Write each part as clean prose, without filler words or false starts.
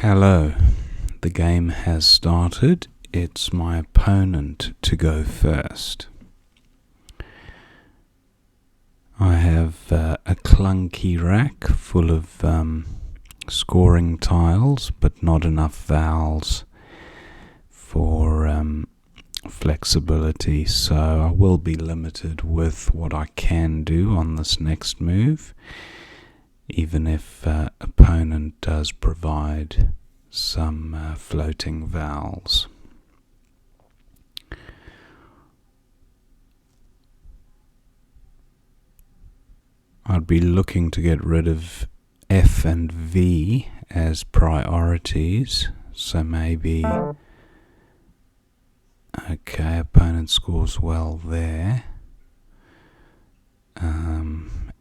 Hello, the game has started. It's my opponent to go first. I have a clunky rack full of scoring tiles, but not enough vowels for flexibility, so I will be limited with what I can do on this next move, even if opponent does provide some floating vowels. I'd be looking to get rid of F and V as priorities, so maybe, okay, opponent scores well there.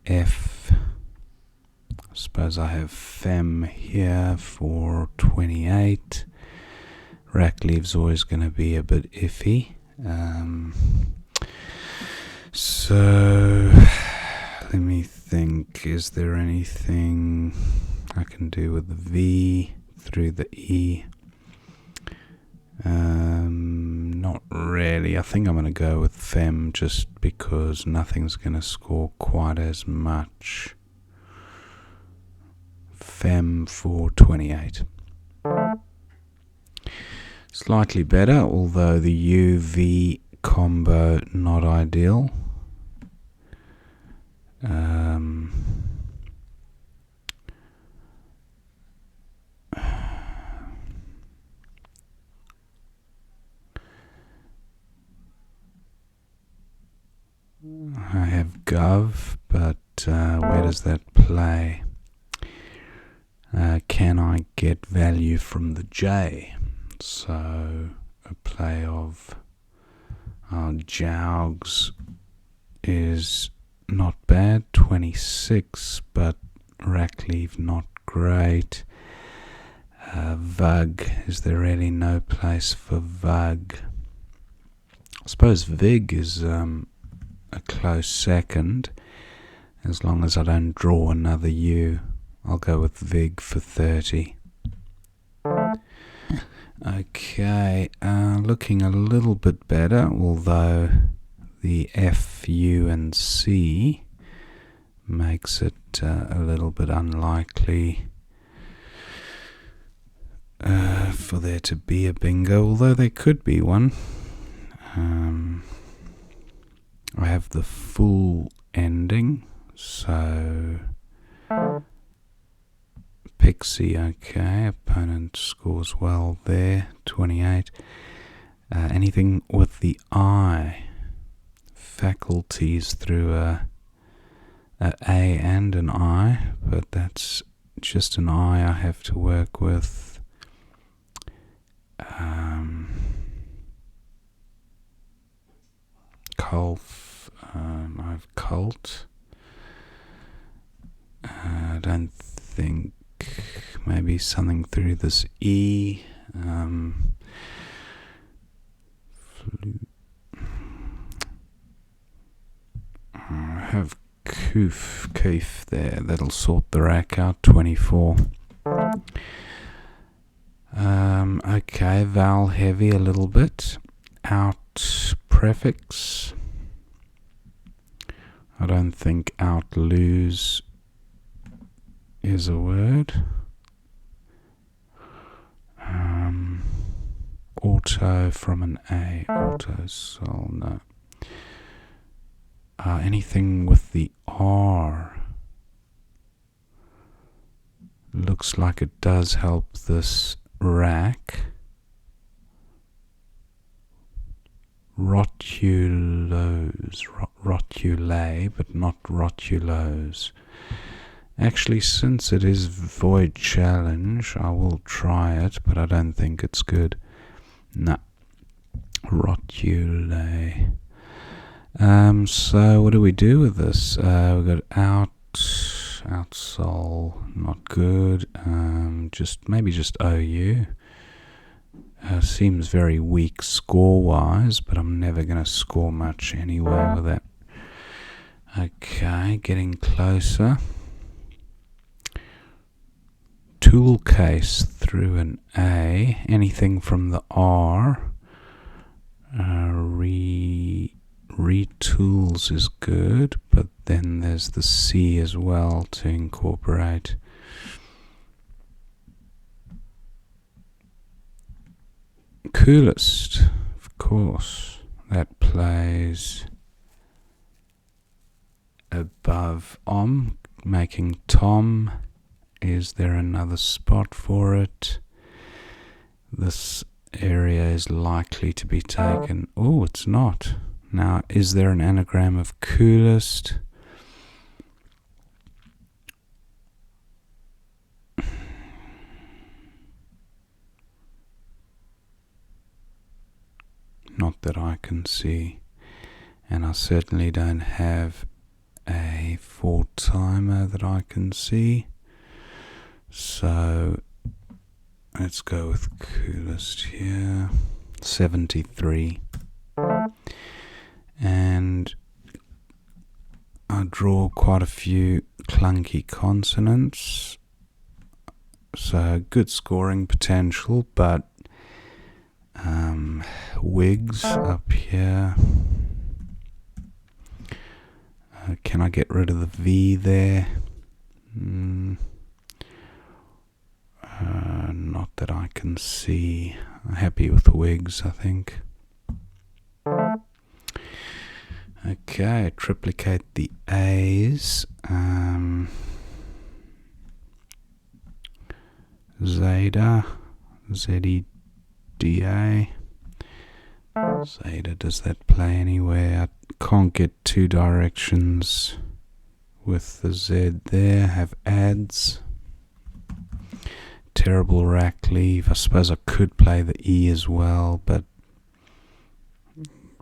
F, I suppose I have Fem here for 28. Rack leave's always going to be a bit iffy. So let me think, is there anything I can do with the V through the E? Not really. I think I'm going to go with Fem just because nothing's going to score quite as much. Fem for 28. Slightly better, although the U-V combo not ideal. I have Gov, but where does that play? Can I get value from the J? So a play of Jougs is not bad, 26, but rack leave not great. Vug, is there really no place for Vug? I suppose Vig is a close second, as long as I don't draw another U. I'll go with Vig for 30. Okay, looking a little bit better, although the F, U and C makes it a little bit unlikely for there to be a bingo, although there could be one. I have the full ending, so Pixie, okay, opponent scores well there, 28. Anything with the I, faculties through a and an I, but that's just an I have to work with. Colf, I have Cult. I don't think, maybe something through this E. I have Koof there, that'll sort the rack out, 24. Okay, vowel heavy a little bit. Out prefix. I don't think out lose is a word. Auto from an A, auto sol, no. Anything with the R looks like it does help this rack. Rotulate, but not rotulos. Actually, since it is void challenge, I will try it, but I don't think it's good. No. Rotulate. So what do we do with this? We've got out sol, not good. Maybe just OU. Seems very weak score-wise, but I'm never going to score much anyway with that. Okay, getting closer. Tool case through an A. Anything from the R. Retools is good, but then there's the C as well to incorporate. Coolest, of course, that plays above making Tom. Is there another spot for it? This area is likely to be taken. Oh, it's not. Now, is there an anagram of coolest? Not that I can see. And I certainly don't have a 4-timer that I can see. So let's go with coolest here. 73. And I draw quite a few clunky consonants. So good scoring potential, but wigs up here. Can I get rid of the V there? Not that I can see. I'm happy with wigs, I think. Okay, triplicate the A's. Zeta, Z-E-D-A. Zeta, does that play anywhere? I can't get two directions with the Z there. Have ads. Terrible rack leave. I suppose I could play the E as well, but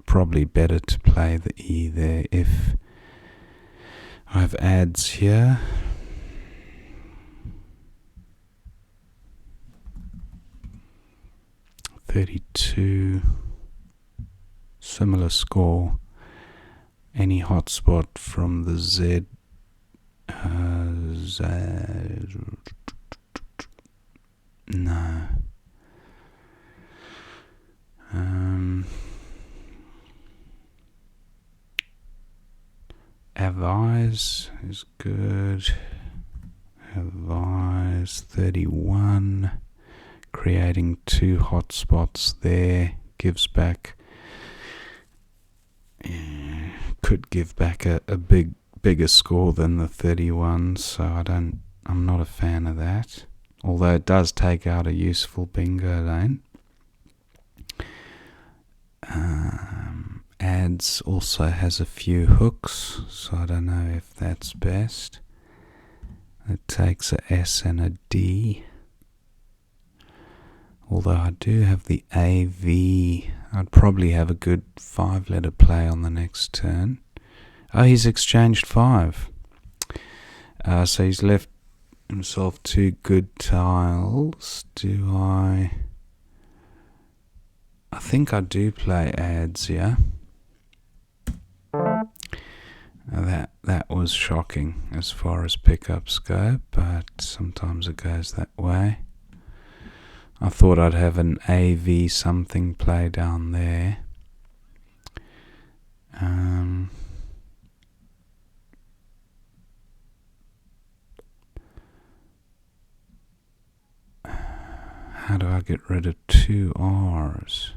probably better to play the E there if I have ads here. .32. Similar score. Any hotspot from the Z. No. Avise is good. Avise 31. Creating two hotspots there gives back. Could give back a bigger score than the 31, so I'm not a fan of that. Although it does take out a useful bingo lane. Ads also has a few hooks, so I don't know if that's best. It takes a S and a D. Although I do have the AV, I'd probably have a good 5-letter play on the next turn. Oh, he's exchanged 5. So he's left himself 2 good tiles. I think I do play ads, yeah. That was shocking as far as pickups go, but sometimes it goes that way. I thought I'd have an AV something play down there. How do I get rid of 2 R's?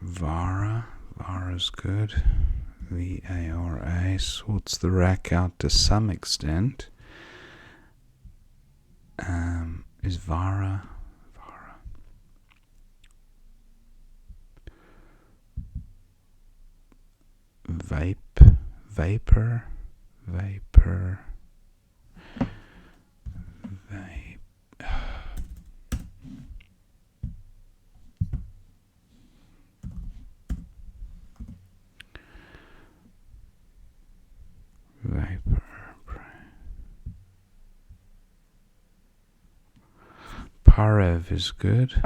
Vara's good. V-A-R-A sorts the rack out to some extent. Is Vara. Vapor. Parev is good.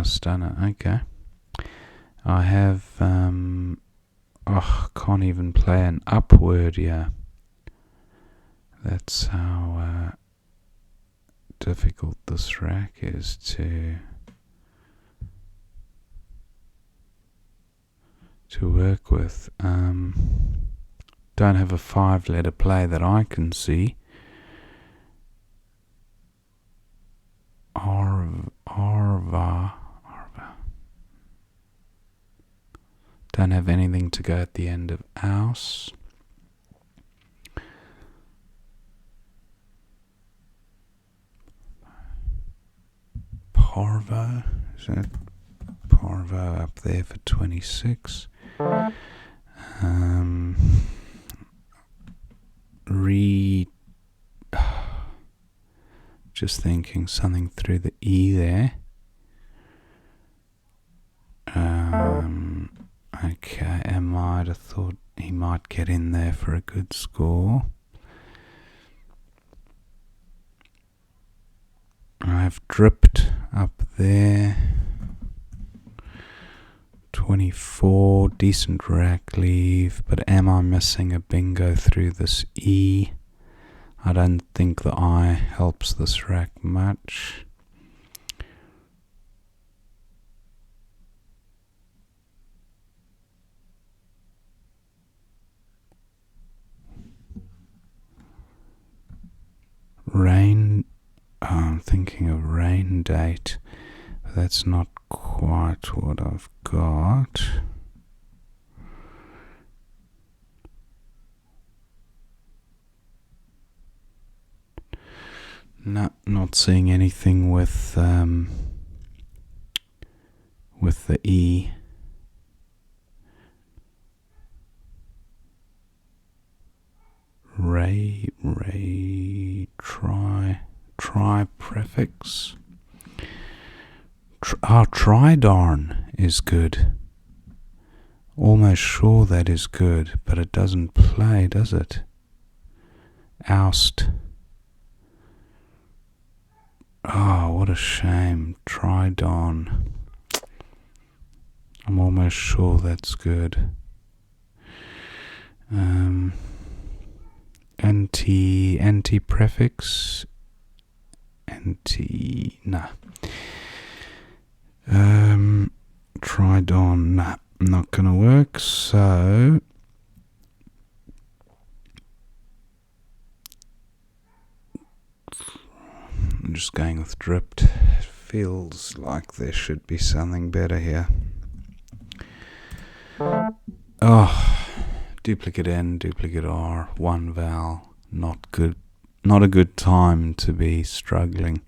Stunner, okay. I have, can't even play an upword, yeah. That's how difficult this rack is to work with. Don't have a 5-letter play that I can see. Arva. Don't have anything to go at the end of Aus. Parvo. Is that Parvo up there for 26? Just thinking something through the E there. Okay, I might have thought he might get in there for a good score. I've dripped up there. 24, decent rack leave, but am I missing a bingo through this E? I don't think the I helps this rack much. Rain, I'm thinking of rain date, but that's not quite what I've got. No, not seeing anything with the E. Try prefix. Tridarn is good. Almost sure that is good, but it doesn't play, does it? Oust. Oh, what a shame. Tridon. I'm almost sure that's good. Anti-prefix. Nah. Tridon, nah, not gonna work, so I'm just going with dripped. It feels like there should be something better here. Oh, duplicate N, duplicate R, one vowel, not good. Not a good time to be struggling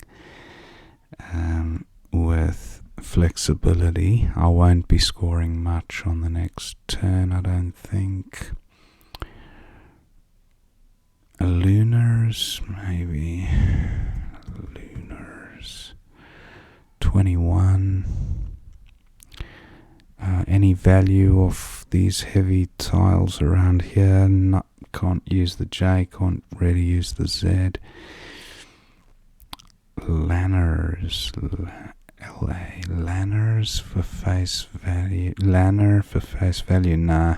with flexibility. I won't be scoring much on the next turn, I don't think. Lunars, maybe. Lunars. 21. Any value of these heavy tiles around here? Can't use the J, can't really use the Z. Lanners, L-A, Lanners for face value. Lanner for face value, nah.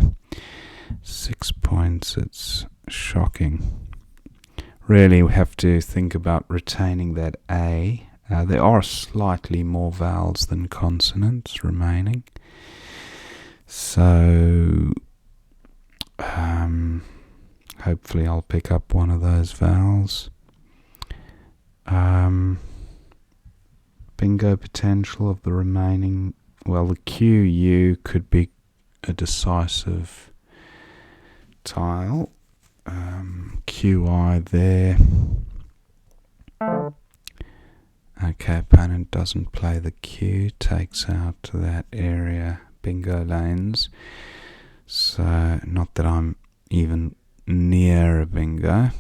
6 points, it's shocking. Really, we have to think about retaining that A. There are slightly more vowels than consonants remaining. So, hopefully I'll pick up one of those vowels. Bingo potential of the remaining, well, the QU could be a decisive tile. QI there. Okay, opponent doesn't play the Q, takes out that area, bingo lanes. So, not that I'm even near a bingo.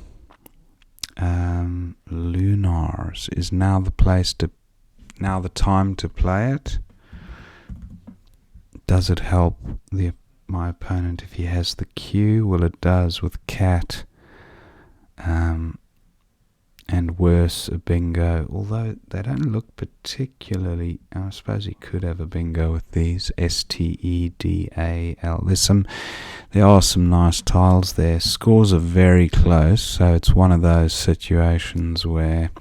Lunars is now the time to play it. Does it help my opponent if he has the Q? Well, it does with cat, and and worse a bingo, although they don't look particularly. I suppose you could have a bingo with these. Stedal. There are some nice tiles there. Scores are very close, so it's one of those situations where,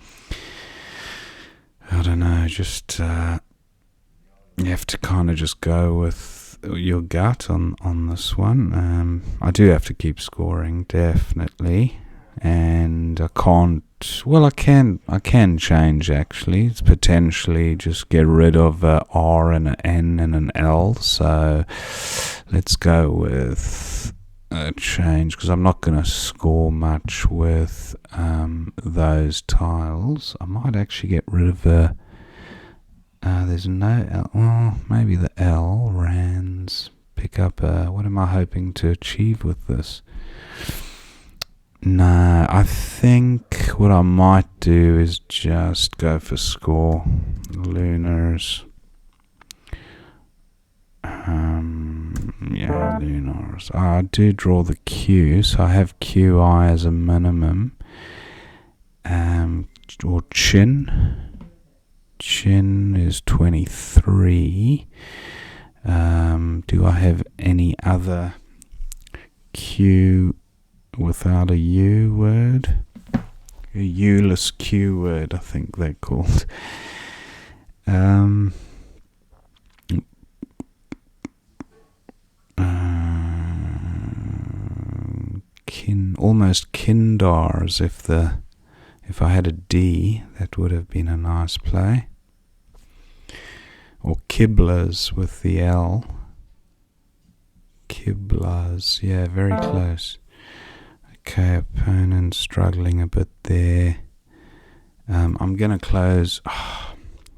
I don't know, just you have to kind of just go with your gut on this one. I do have to keep scoring, definitely, and I can't. Well, I can change actually. It's potentially just get rid of a R and an N and an L. So let's go with a change, because I'm not going to score much with those tiles. I might actually get rid of a. There's no L. Well, maybe the L. Rands. Pick up a. What am I hoping to achieve with this? No, I think what I might do is just go for score. Lunars. Yeah, lunars. I do draw the Q, so I have QI as a minimum. Or chin. Chin is 23. Do I have any other Q without a U word? A U-less Q word, I think they're called. Almost kindars. If I had a D, that would have been a nice play. Or kibblers with the L. Kibblers, yeah, very close. Okay, opponent struggling a bit there. I'm going to close.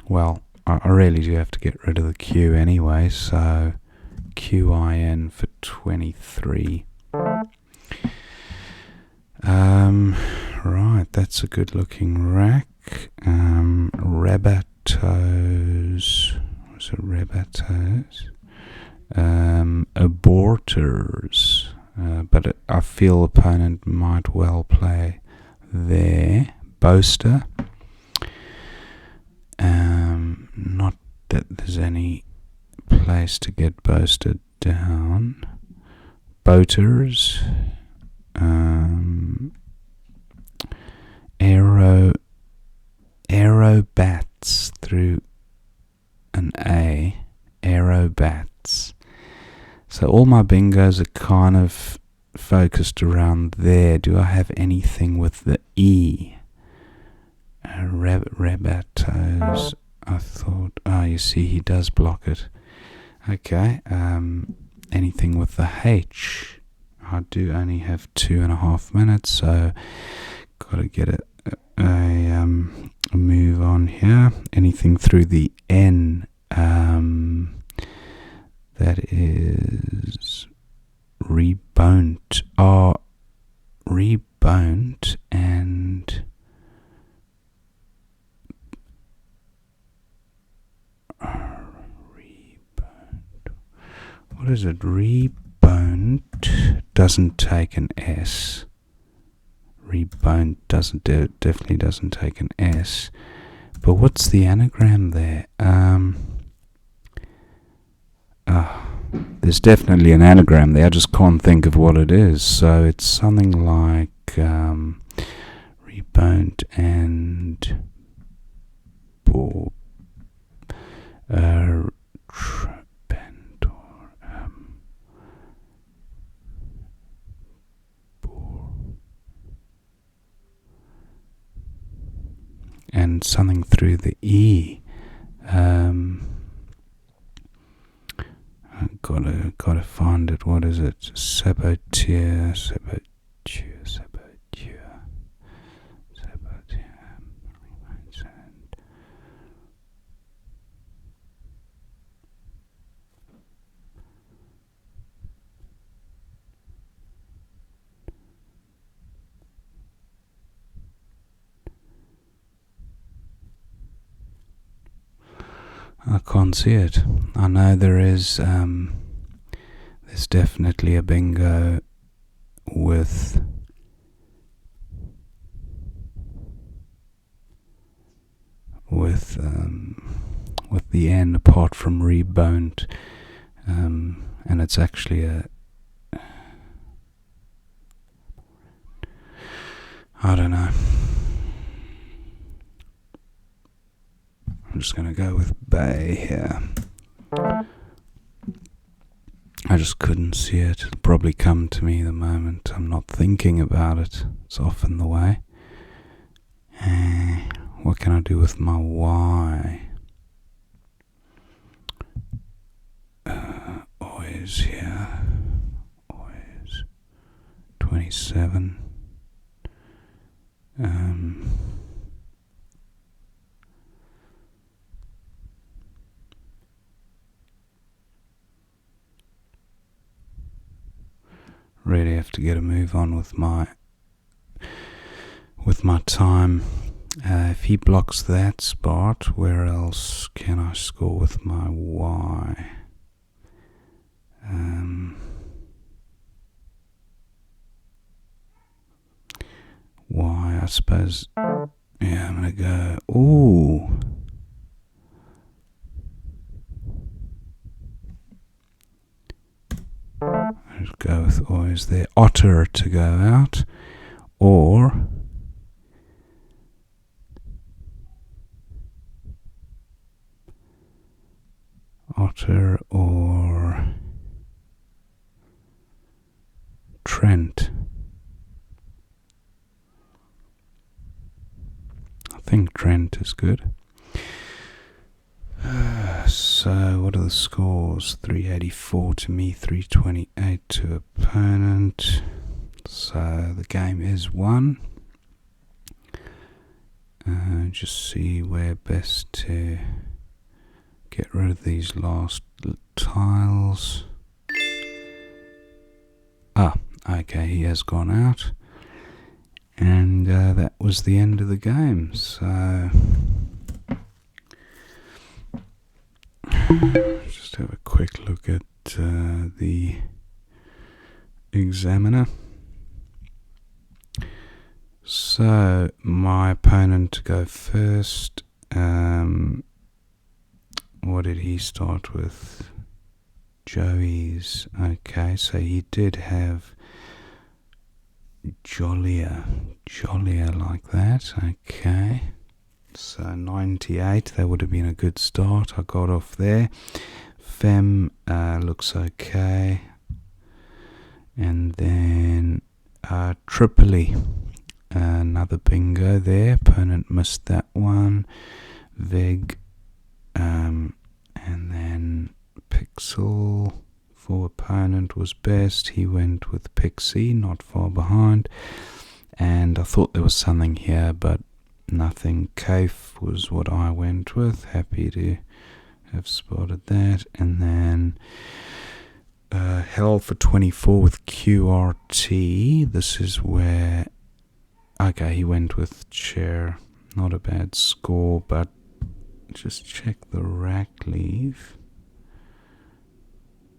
Well, I really do have to get rid of the Q anyway, so QIN for 23. Right, that's a good looking rack. Rabatos. Was it Rabatos? Aborters. But I feel opponent might well play there. Boaster. Not that there's any place to get boasted down. Boaters. Aerobats through an A. Aerobats. So all my bingos are kind of focused around there. Do I have anything with the E? Rabatos. I thought. Oh, you see, he does block it. Okay. Anything with the H? I do only have 2.5 minutes, so got to get a move on here. Anything through the N? That is reboned. Oh, reboned and reboned. What is it? Reboned doesn't take an S. Reboned definitely doesn't take an S. But what's the anagram there? There's definitely an anagram there. I just can't think of what it is. So it's something like reboned and and something through the E. Gotta find it. What is it? Saboteur. I can't see it. I know there is. There's definitely a bingo with with the N apart from reboned, and it's actually I don't know. I'm just going to go with Bay here. I just couldn't see it. It'll probably come to me the moment I'm not thinking about it. It's often the way. What can I do with my Y? Always here. Always 27. Really have to get a move on with my time. If he blocks that spot, where else can I score with my Y? Y, I suppose. Yeah, I'm gonna go. Ooh. Let's go with always there. Otter to go out, or Otter or Trent. I think Trent is good. So what are the scores? 384 to me, 328 to opponent. So the game is won. Just see where best to get rid of these last tiles. Okay, he has gone out. And that was the end of the game. So just have a quick look at the examiner. So my opponent to go first. What did he start with? Joey's. Okay, so he did have Jollier like that. Okay, so 98, that would have been a good start. I got off there. Fem looks okay, and then Tripoli, another bingo there. Opponent missed that one. Vig, and then Pixel for opponent was best. He went with Pixie, not far behind. And I thought there was something here, but nothing. Cafe was what I went with. Happy to have spotted that. And then Hell for 24 with QRT. This is where... Okay, he went with Chair. Not a bad score, but just check the rack leave.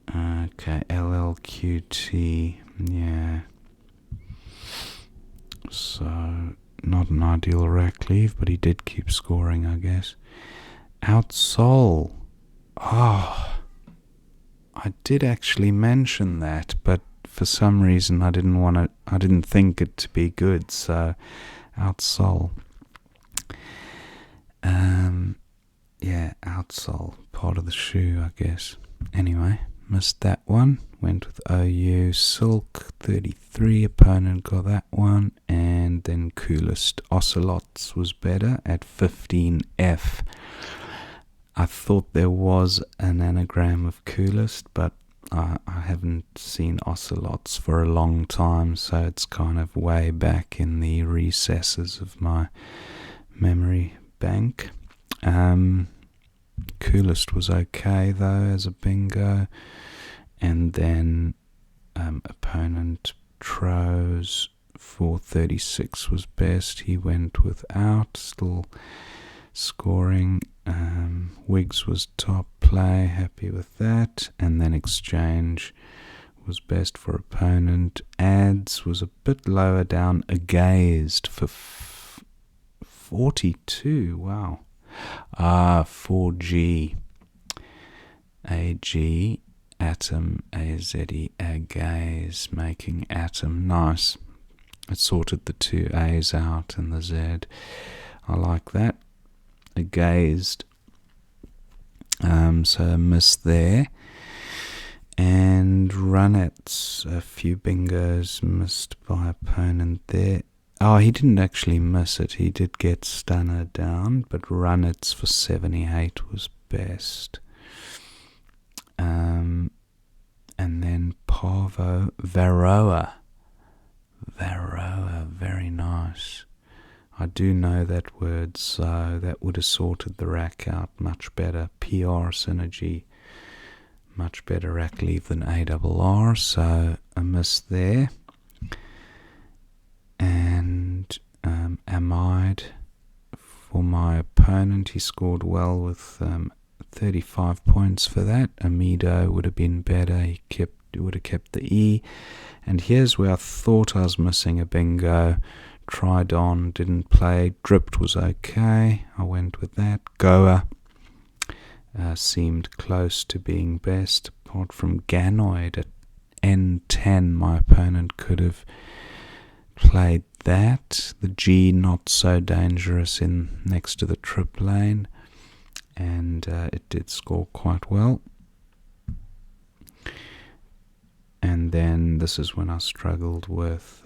Okay, LLQT, yeah. So, not an ideal rack leave, but he did keep scoring, I guess. Outsole. Oh, I did actually mention that, but for some reason I didn't think it to be good, so outsole. Yeah, outsole, part of the shoe, I guess. Anyway, missed that one. Went with OU. Silk 33, opponent got that one. And then Coolest Ocelots was better at 15F. I thought there was an anagram of Coolest, but I haven't seen Ocelots for a long time, so it's kind of way back in the recesses of my memory bank. Coolest was okay though as a bingo, and then opponent Tro's 436 was best. He went without, still scoring. Wiggs was top play, happy with that. And then Exchange was best for opponent. Ads was a bit lower down, Agazed for 42. Wow. 4G. AG, atom, AZE, agaze, making atom. Nice. It sorted the two A's out and the Z. I like that. Agazed. So a miss there. And runnets, a few bingos missed by opponent there. Oh, he didn't actually miss it. He did get stunner down, but runnets for 78 was best. And then Parvo, Varroa, very nice. I do know that word, so that would have sorted the rack out much better. PR synergy, much better rack leave than ARR, so a miss there. And Amide, for my opponent, he scored well with 35 points for that. Amido would have been better. He would have kept the E. And here's where I thought I was missing a bingo. Tried on, didn't play. Dripped was okay. I went with that. Goa seemed close to being best. Apart from Ganoid at N10, my opponent could have played that. The G not so dangerous in next to the trip lane. And it did score quite well. And then this is when I struggled with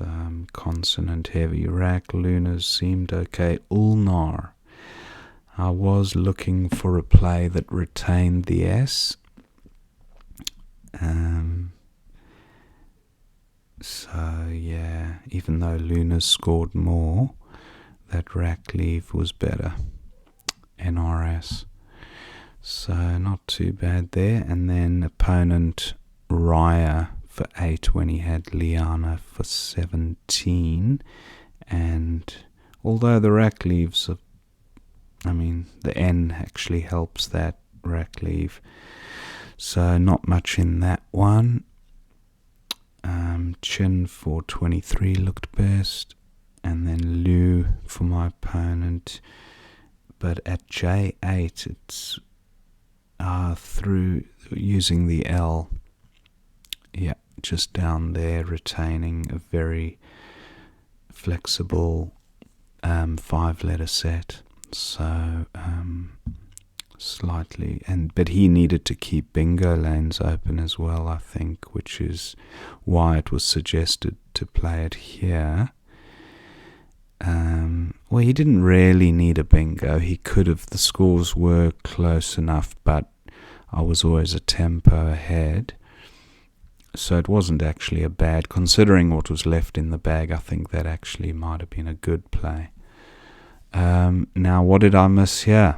consonant heavy rack. Lunas seemed okay. Ulnar. I was looking for a play that retained the S. So yeah, even though Lunas scored more, that rack leave was better. NRS. So not too bad there. And then opponent Raya for 8 when he had Liana for 17. And although the rack leaves are, the N actually helps that rack leave. So not much in that one. Chin for 23 looked best. And then Lu for my opponent. But at J8 it's through using the L. Yeah, just down there, retaining a very flexible 5-letter set. So slightly, but he needed to keep bingo lanes open as well, I think, which is why it was suggested to play it here. Well, he didn't really need a bingo. He could have. The scores were close enough, but I was always a tempo ahead. So it wasn't actually a bad, considering what was left in the bag. I think that actually might have been a good play. Now, what did I miss here?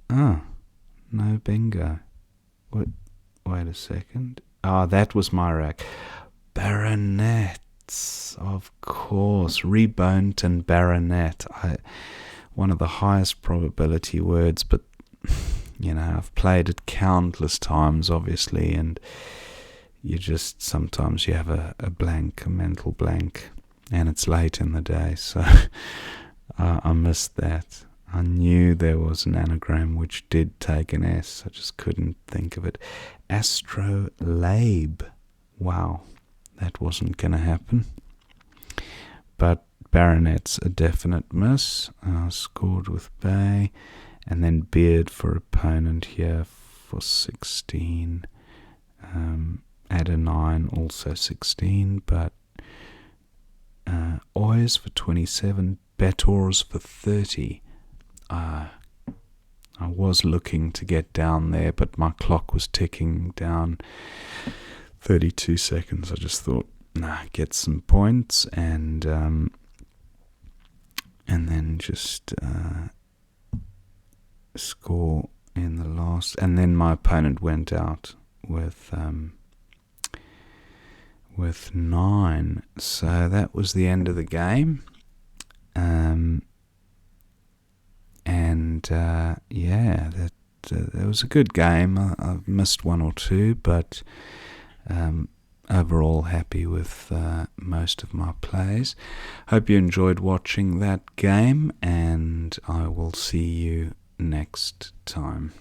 Oh, no bingo. Wait a second. That was my rack. Baronets, of course. Reboned and baronet. One of the highest probability words, but I've played it countless times, obviously, and sometimes you have a mental blank, and it's late in the day, so I missed that. I knew there was an anagram which did take an S, I just couldn't think of it. Astrolabe. Wow, that wasn't going to happen. But baronet's a definite miss. Scored with Bay. And then Beard for opponent here for 16. Add a 9, also 16. But Oys for 27. Betors for 30. I was looking to get down there, but my clock was ticking down 32 seconds. I just thought, get some points and then just score in the last. And then my opponent went out with 9. So that was the end of the game. That was a good game. I missed one or two, but overall happy with most of my plays. Hope you enjoyed watching that game, and I will see you next time.